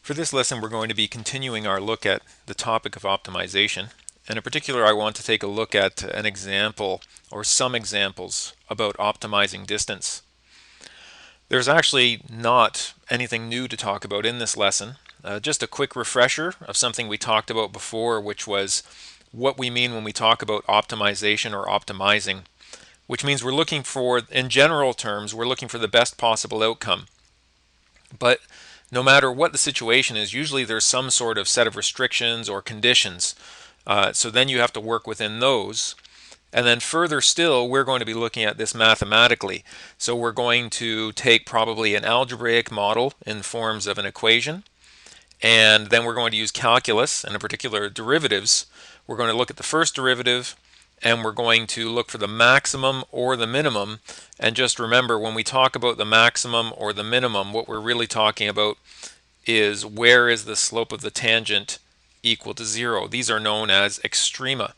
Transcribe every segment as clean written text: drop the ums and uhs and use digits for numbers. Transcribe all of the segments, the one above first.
For this lesson, we're going to be continuing our look at the topic of optimization. And in particular, I want to take a look at an example or some examples about optimizing distance. There's actually not anything new to talk about in this lesson. Just a quick refresher of something we talked about before, which was what we mean when we talk about optimization or optimizing, which means we're looking for, in general terms, we're looking for the best possible outcome. But no matter what the situation is, usually there's some sort of set of restrictions or conditions. So then you have to work within those. And then further still, we're going to be looking at this mathematically. So we're going to take probably an algebraic model in forms of an equation. And then we're going to use calculus, and in particular derivatives. We're going to look at the first derivative, and we're going to look for the maximum or the minimum. And just remember, when we talk about the maximum or the minimum, what we're really talking about is where is the slope of the tangent equal to 0. These are known as extrema.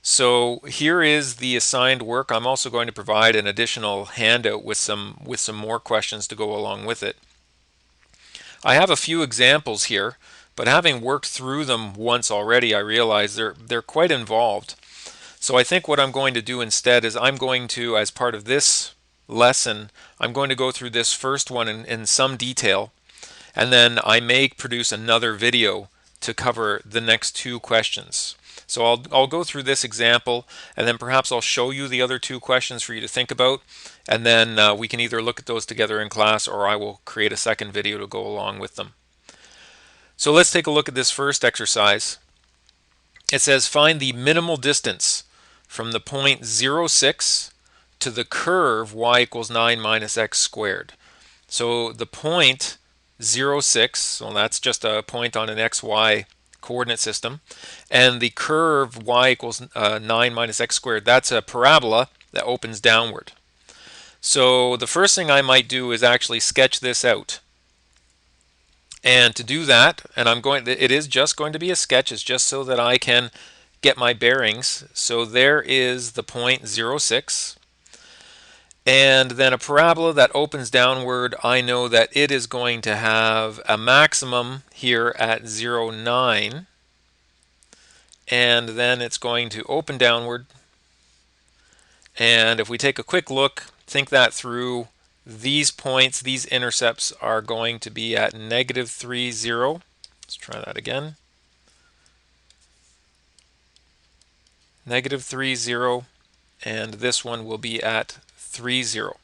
So here is the assigned work. I'm also going to provide an additional handout with some more questions to go along with it. I have a few examples here, but having worked through them once already, I realize they're quite involved. So I think what I'm going to do instead is I'm going to, as part of this lesson, I'm going to go through this first one in some detail, and then I may produce another video to cover the next two questions. So I'll go through this example, and then perhaps I'll show you the other two questions for you to think about, and then we can either look at those together in class, or I will create a second video to go along with them. So let's take a look at this first exercise. It says find the minimal distance from the point 0, 6 to the curve y equals 9 minus x squared. So the point 0, 6, well, that's just a point on an xy coordinate system, and the curve y equals 9 minus x squared, that's a parabola that opens downward. So the first thing I might do is actually sketch this out. And to do that, and it is just going to be a sketch, it's just so that I can get my bearings. So there is the point 0, 6. And then a parabola that opens downward, I know that it is going to have a maximum here at 0, 9. And then it's going to open downward. And if we take a quick look, think that through, these points, these intercepts are going to be at negative 3, 0. Let's try that again. Negative 3, 0. And this one will be at 3, 0.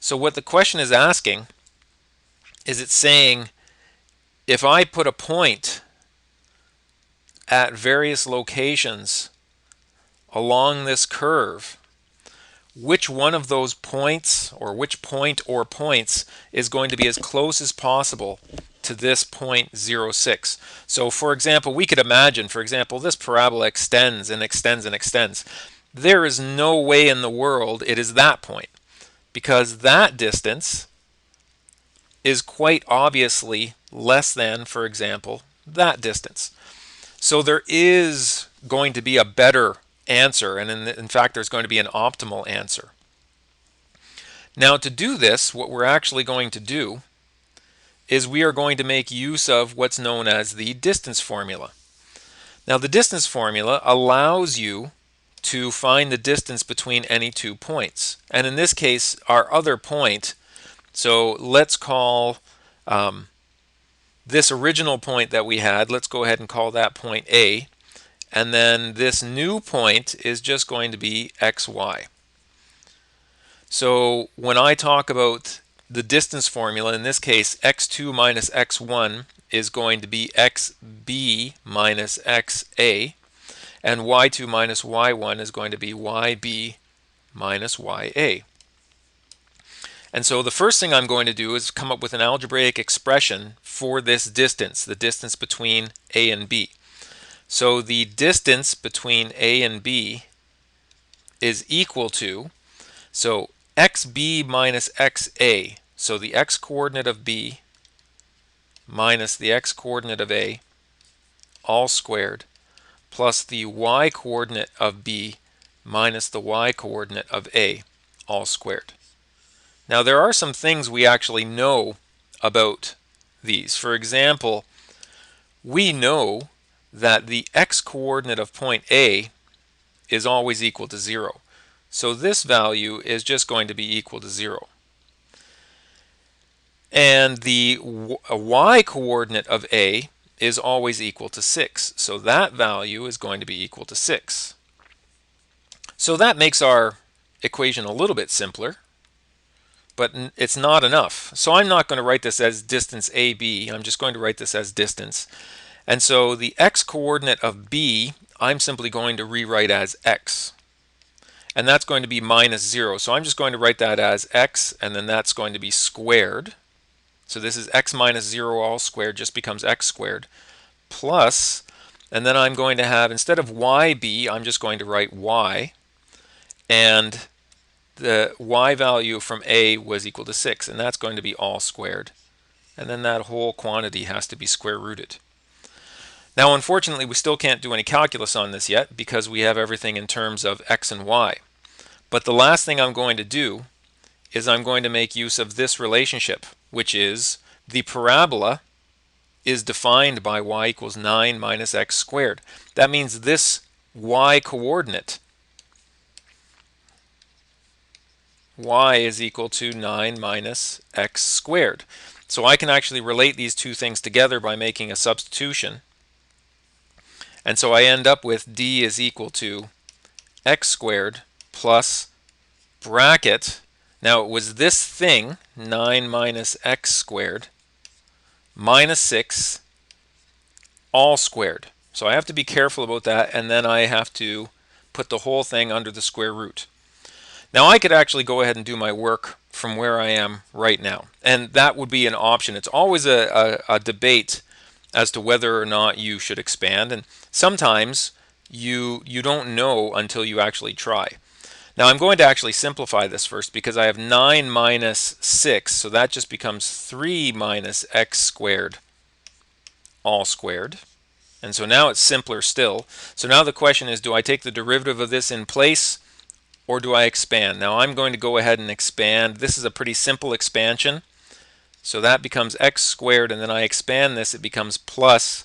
So what the question is asking is it's saying if I put a point at various locations along this curve, which one of those points or which point or points is going to be as close as possible to this point 0, 6. So for example, we could imagine, for example, this parabola extends and extends and extends. There is no way in the world it is that point, because that distance is quite obviously less than, for example, that distance. So there is going to be a better answer, and in fact there's going to be an optimal answer. Now to do this, what we're actually going to do is we are going to make use of what's known as the distance formula. Now the distance formula allows you to find the distance between any two points, and in this case our other point, so let's call this original point that we had, let's go ahead and call that point A. And then this new point is just going to be xy. So when I talk about the distance formula, in this case x2 minus x1 is going to be xb minus xa, and y2 minus y1 is going to be yb minus ya. And so the first thing I'm going to do is come up with an algebraic expression for this distance, the distance between A and B. So the distance between A and B is equal to, so xb minus xa, so the x-coordinate of B minus the x-coordinate of A, all squared, plus the y-coordinate of B minus the y-coordinate of A, all squared. Now there are some things we actually know about these. For example, we know that the x-coordinate of point A is always equal to 0. So this value is just going to be equal to 0. And the y-coordinate of A is always equal to 6. So that value is going to be equal to 6. So that makes our equation a little bit simpler, but it's not enough. So I'm not going to write this as distance AB. I'm just going to write this as distance. And so the x-coordinate of B, I'm simply going to rewrite as x. And that's going to be minus 0. So I'm just going to write that as x, and then that's going to be squared. So this is x minus 0 all squared, just becomes x squared, plus, and then I'm going to have, instead of yb, I'm just going to write y, and the y value from A was equal to 6, and that's going to be all squared. And then that whole quantity has to be square rooted. Now, unfortunately, we still can't do any calculus on this yet because we have everything in terms of x and y. But the last thing I'm going to do is I'm going to make use of this relationship, which is the parabola is defined by y equals 9 minus x squared. That means this y coordinate, y is equal to 9 minus x squared. So I can actually relate these two things together by making a substitution. And so I end up with d is equal to x squared plus bracket. Now it was this thing, 9 minus x squared, minus 6, all squared. So I have to be careful about that, and then I have to put the whole thing under the square root. Now I could actually go ahead and do my work from where I am right now, and that would be an option. It's always a debate as to whether or not you should expand, and sometimes you don't know until you actually try. Now I'm going to actually simplify this first because I have 9 minus 6, so that just becomes 3 minus x squared all squared. And so now it's simpler still. So now the question is, do I take the derivative of this in place or do I expand? Now I'm going to go ahead and expand. This is a pretty simple expansion. So that becomes x squared, and then I expand this, it becomes plus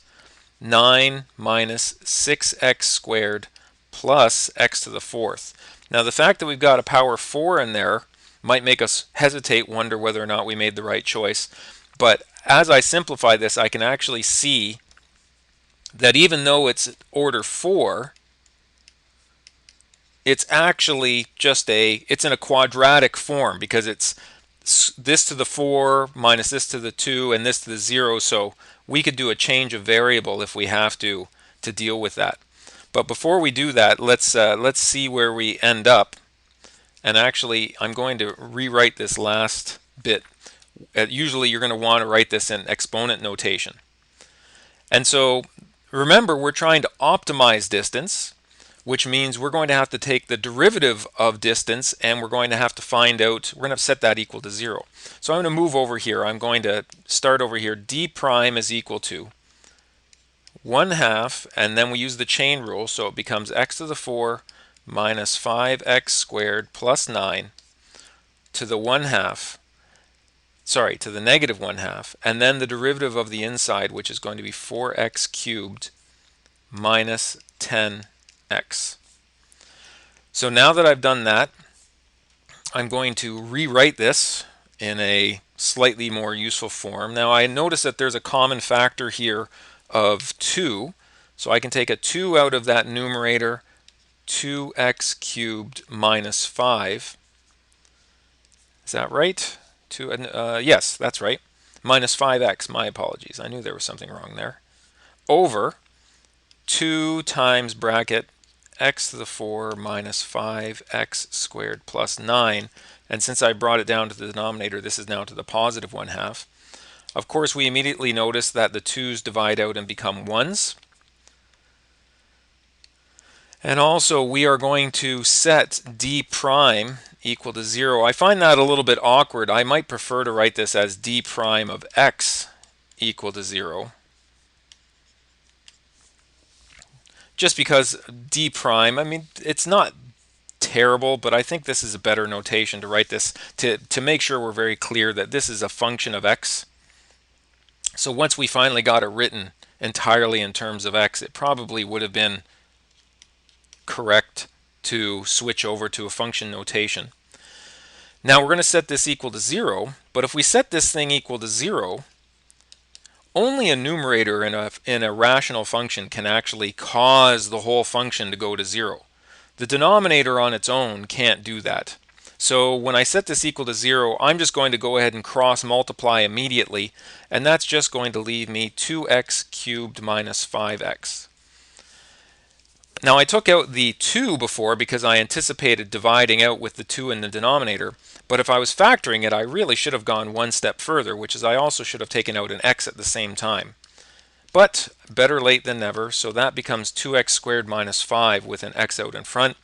9 minus 6x squared plus x to the fourth. Now the fact that we've got a power 4 in there might make us hesitate, wonder whether or not we made the right choice. But as I simplify this, I can actually see that even though it's order 4, it's actually just it's in a quadratic form because it's this to the 4 minus this to the 2 and this to the 0. So we could do a change of variable if we have to deal with that. But before we do that, let's see where we end up. And actually, I'm going to rewrite this last bit. Usually, you're going to want to write this in exponent notation. And so, remember, we're trying to optimize distance, which means we're going to have to take the derivative of distance, and we're going to have to find out, we're going to have to set that equal to 0. So I'm going to move over here. I'm going to start over here. D prime is equal to 1/2, and then we use the chain rule, so it becomes x to the 4 minus 5x squared plus 9 to the 1/2, sorry, to the negative 1/2, and then the derivative of the inside, which is going to be 4x cubed minus 10x. So now that I've done that, I'm going to rewrite this in a slightly more useful form. Now I notice that there's a common factor here of 2, so I can take a 2 out of that numerator, 2x cubed minus 5. Is that right? Yes, that's right. Minus 5x, my apologies. I knew there was something wrong there. Over 2 times bracket x to the 4 minus 5x squared plus 9. And since I brought it down to the denominator, this is now to the positive 1/2. Of course, we immediately notice that the 2's divide out and become 1's. And also, we are going to set d prime equal to 0. I find that a little bit awkward. I might prefer to write this as d prime of x equal to 0. Just because d prime, I mean, it's not terrible, but I think this is a better notation to write this to make sure we're very clear that this is a function of x. So once we finally got it written entirely in terms of x, it probably would have been correct to switch over to a function notation. Now we're going to set this equal to 0, but if we set this thing equal to 0, only a numerator in a rational function can actually cause the whole function to go to 0. The denominator on its own can't do that. So when I set this equal to 0, I'm just going to go ahead and cross multiply immediately, and that's just going to leave me 2x cubed minus 5x. Now I took out the 2 before because I anticipated dividing out with the 2 in the denominator, but if I was factoring it, I really should have gone one step further, which is I also should have taken out an x at the same time. But better late than never, so that becomes 2x squared minus 5 with an x out in front.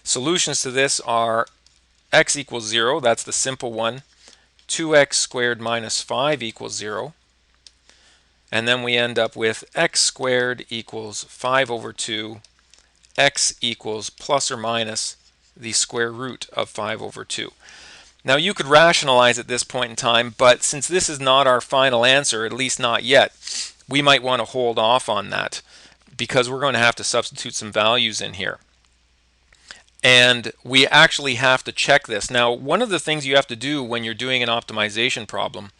Solutions to this are x equals 0, that's the simple one. 2x squared minus 5 equals 0. And then we end up with x squared equals 5 over 2. X equals plus or minus the square root of 5 over 2. Now you could rationalize at this point in time, but since this is not our final answer, at least not yet, we might want to hold off on that because we're going to have to substitute some values in here. And we actually have to check this. Now, one of the things you have to do when you're doing an optimization problem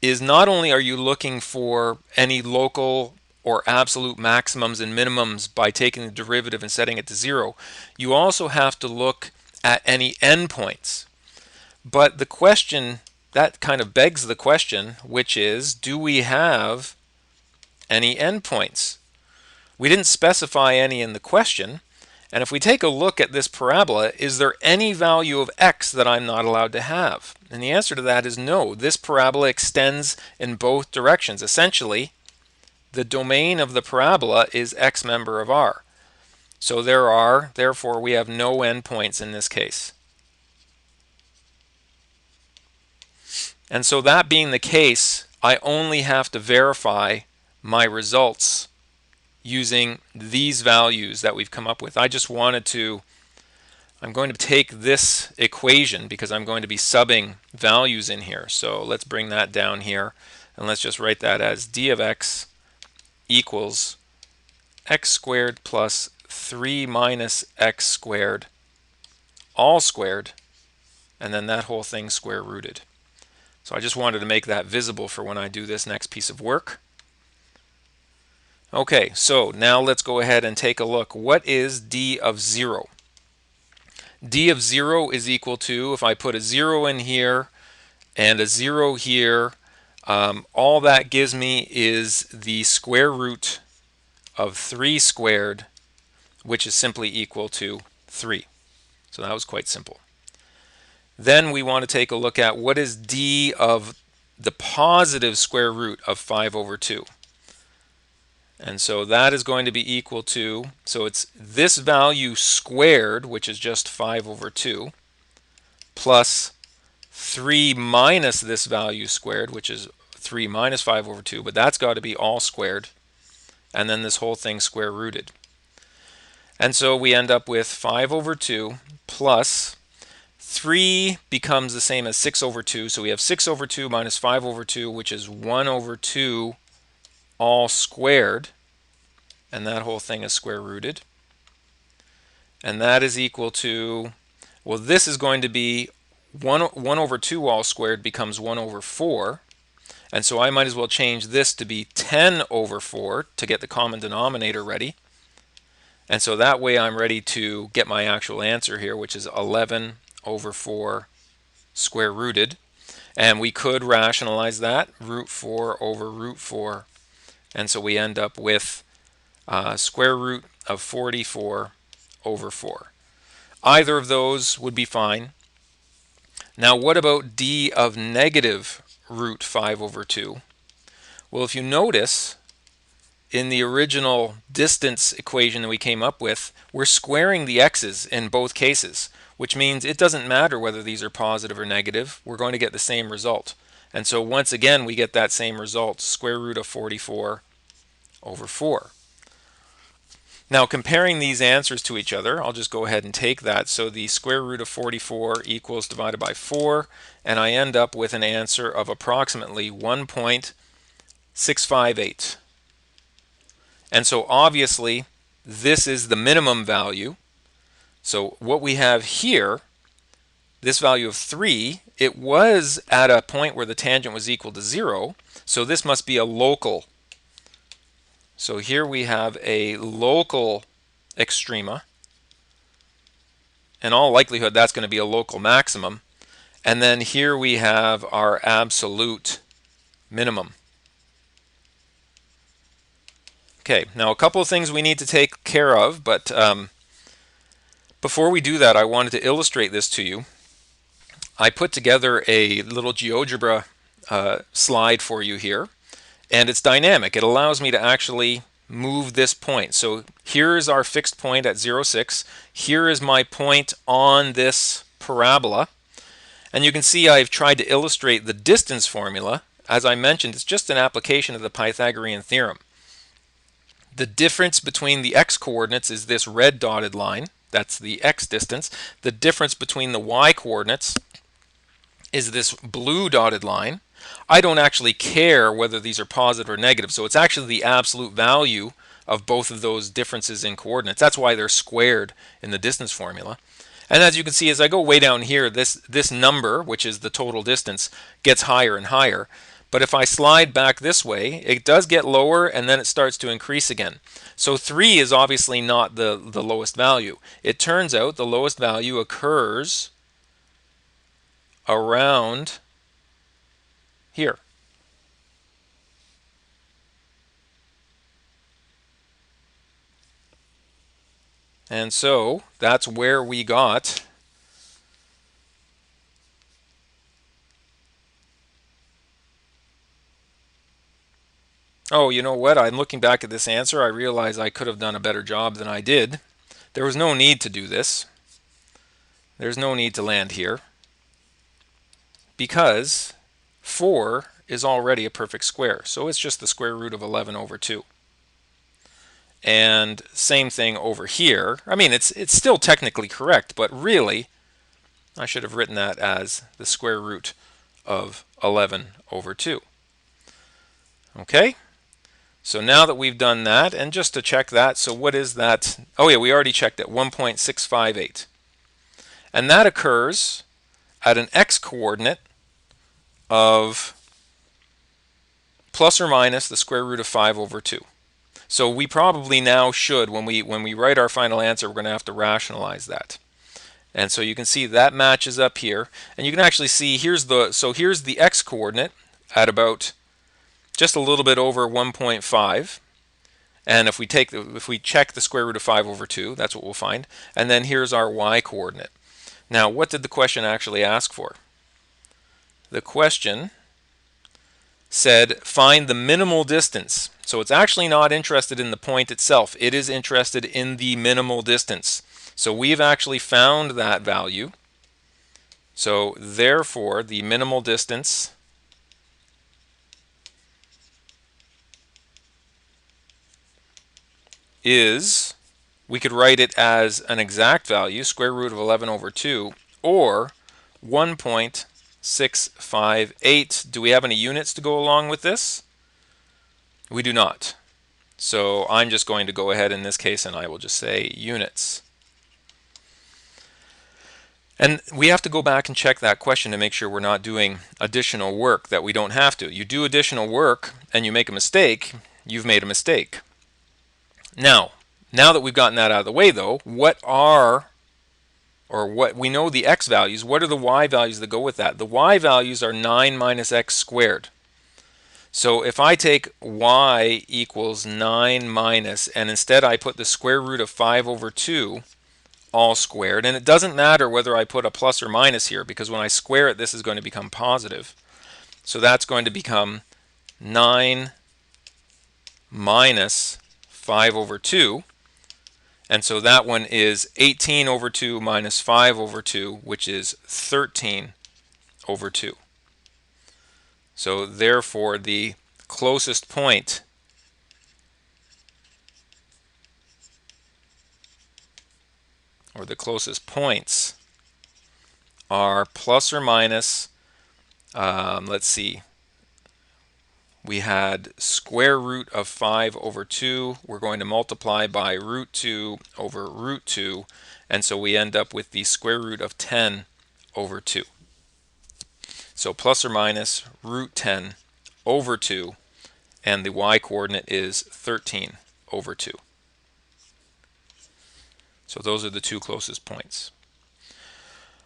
is not only are you looking for any local or absolute maximums and minimums by taking the derivative and setting it to 0, you also have to look at any endpoints. But the question, that kind of begs the question, which is, do we have any endpoints? We didn't specify any in the question, and if we take a look at this parabola, is there any value of x that I'm not allowed to have? And the answer to that is no. This parabola extends in both directions. Essentially, the domain of the parabola is x member of R. So therefore, we have no endpoints in this case. And so that being the case, I only have to verify my results using these values that we've come up with. I'm going to take this equation because I'm going to be subbing values in here. So let's bring that down here, and let's just write that as d of x equals x squared plus 3 minus x squared all squared, and then that whole thing square rooted. So I just wanted to make that visible for when I do this next piece of work. Okay, so now let's go ahead and take a look. What is d of 0? D of 0 is equal to, if I put a 0 in here and a 0 here, all that gives me is the square root of 3 squared, which is simply equal to 3. So that was quite simple. Then we want to take a look at what is d of the positive square root of 5 over 2. And so that is going to be equal to, so it's this value squared, which is just 5 over 2, plus 3 minus this value squared, which is 3 minus 5 over 2, but that's got to be all squared, and then this whole thing square rooted. And so we end up with 5 over 2 plus 3 becomes the same as 6 over 2, so we have 6 over 2 minus 5 over 2, which is 1 over 2 all squared, and that whole thing is square rooted. And that is equal to, well, this is going to be 1 over 2 all squared becomes 1 over 4. And so I might as well change this to be 10 over 4 to get the common denominator ready. And so that way I'm ready to get my actual answer here, which is 11 over 4 square rooted. And we could rationalize that, root 4 over root 4. And so we end up with square root of 44 over 4. Either of those would be fine. Now what about d of negative root 5 over 2? Well, if you notice, in the original distance equation that we came up with, we're squaring the x's in both cases, which means it doesn't matter whether these are positive or negative. We're going to get the same result. And so once again, we get that same result, square root of 44 over 4. Now comparing these answers to each other, I'll just go ahead and take that. So the square root of 44 equals divided by 4, and I end up with an answer of approximately 1.6 1.658. And so obviously this is the minimum value. So what we have here, this value of 3, it was at a point where the tangent was equal to 0. So this must be a local. So here we have a local extrema. In all likelihood, that's going to be a local maximum. And then here we have our absolute minimum. Okay, now a couple of things we need to take care of, but before we do that, I wanted to illustrate this to you. I put together a little GeoGebra slide for you here, and it's dynamic. It allows me to actually move this point. So here is our fixed point at 0, 6. Here is my point on this parabola. And you can see I've tried to illustrate the distance formula. As I mentioned, it's just an application of the Pythagorean theorem. The difference between the x-coordinates is this red dotted line. That's the x distance. The difference between the y-coordinates is this blue dotted line. I don't actually care whether these are positive or negative, so it's actually the absolute value of both of those differences in coordinates. That's why they're squared in the distance formula. And as you can see, as I go way down here, this number, which is the total distance, gets higher and higher. But if I slide back this way, it does get lower, and then it starts to increase again. So 3 is obviously not the lowest value. It turns out the lowest value occurs around here. And so that's where we got oh, you know what? I'm looking back at this answer. I realize I could have done a better job than I did. There was no need to do this. There's no need to land here because 4 is already a perfect square. So it's just the square root of 11 over 2. And same thing over here. I mean, it's still technically correct, but really, I should have written that as the square root of 11 over 2. Okay? So now that we've done that, and just to check that, so what is that? Oh yeah, we already checked it, 1.658. And that occurs at an x-coordinate of plus or minus the square root of 5 over 2. So we probably now should, when we write our final answer, we're going to have to rationalize that. And so you can see that matches up here. And you can actually see here's the x-coordinate at about just a little bit over 1.5. And if we check the square root of 5 over 2, that's what we'll find. And then here's our y-coordinate. Now, what did the question actually ask for? The question said find the minimal distance. So it's actually not interested in the point itself. It is interested in the minimal distance. So we've actually found that value. So therefore, the minimal distance is, we could write it as an exact value, square root of 11 over 2, or 1.658. Do we have any units to go along with this? We do not. So I'm just going to go ahead in this case and I will just say units. And we have to go back and check that question to make sure we're not doing additional work that we don't have to. You do additional work and you make a mistake, you've made a mistake. Now that we've gotten that out of the way though, what we know the x values, what are the y values that go with that? The y values are 9 minus x squared. So if I take y equals 9 minus, and instead I put the square root of 5 over 2 all squared, and it doesn't matter whether I put a plus or minus here, because when I square it, this is going to become positive. So that's going to become 9 minus 5 over 2. And so that one is 18 over 2 minus 5 over 2, which is 13 over 2. So therefore, the closest point or the closest points are plus or minus, let's see, we had square root of 5 over 2. We're going to multiply by root 2 over root 2, and so we end up with the square root of 10 over 2. So plus or minus root 10 over 2, and the y-coordinate is 13 over 2. So those are the two closest points.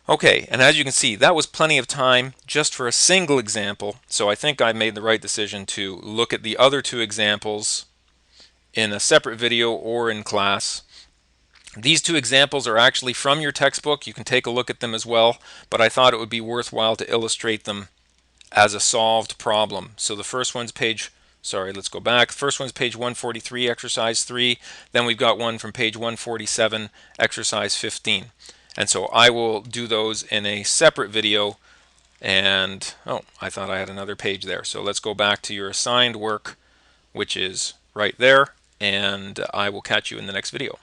Okay, and as you can see, that was plenty of time just for a single example, so I think I made the right decision to look at the other two examples in a separate video or in class. These two examples are actually from your textbook. You can take a look at them as well, but I thought it would be worthwhile to illustrate them as a solved problem. So the first one's let's go back. The first one's page 143, exercise 3. Then we've got one from page 147, exercise 15. And so I will do those in a separate video. And, oh, I thought I had another page there. So let's go back to your assigned work, which is right there. And I will catch you in the next video.